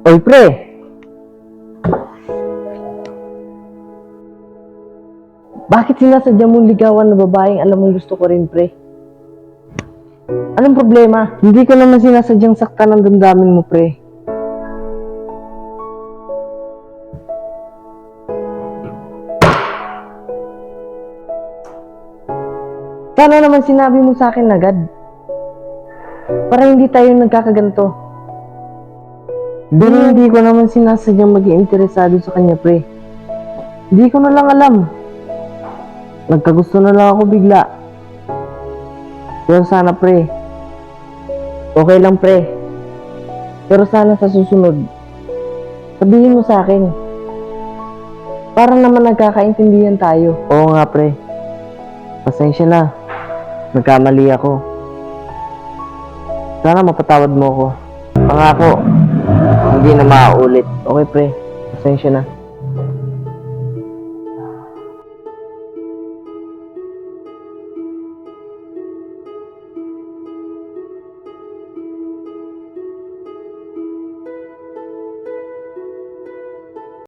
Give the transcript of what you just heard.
Oy, pre! Bakit sinasadya mong ligawan na babaeng alam mong gusto ko rin, pre? Anong problema? Hindi ko naman sinasadyang saktan ang damdamin mo, pre. Sana naman sinabi mo sa akin agad. Para hindi tayo nagkakaganto. Pero hindi ko naman sinasadyang maging interesado sa kanya, pre. Hindi ko na lang alam. Nagkagusto na lang ako bigla. Pero sana, pre. Okay lang, pre. Pero sana sa susunod, sabihin mo sa akin. Para naman nagkakaintindihan tayo. Oo nga, pre. Pasensya na. Nagkamali ako. Sana mapatawad mo ako. Pangako, hindi na mauulit. Okay, pre. Pasensya na.